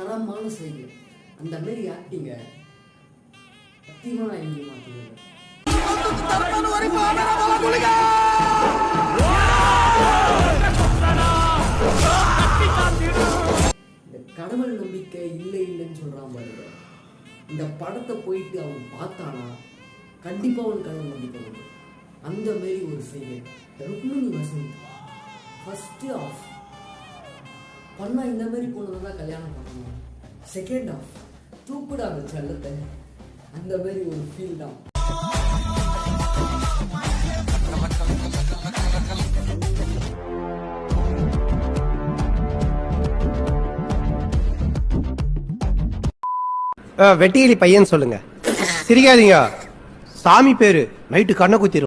தரமான செய்தி. அந்த மாதிரி ஆக்டிங்க சத்தியமா நான் எங்கேயும் மாற்றினேன். இந்த கடவுள் நம்பிக்கை இல்லை இல்லைன்னு சொல்றான் பாருங்க. இந்த படத்தை போயிட்டு அவன் பார்த்தானா கண்டிப்பா அவன் கடவுள் நம்பிக்கை உண்டு. அந்த மாதிரி ஒரு செய்கை ருக்மிணி வசந்த் ஃபர்ஸ்ட் ஆஃப் பண்ணா இந்த மாதிரி போனதான் கல்யாணம் பண்ணணும். செகண்ட் ஆஃப் தூக்குடா அந்த செல்லத்தை, அந்த மாதிரி ஒரு ஃபீல் தான். வெட்டியலி பையன் சொல்லுங்க. சிரிக்காதீங்க, சாமி பேரு நைட்டு கண்ணை குத்திரும்.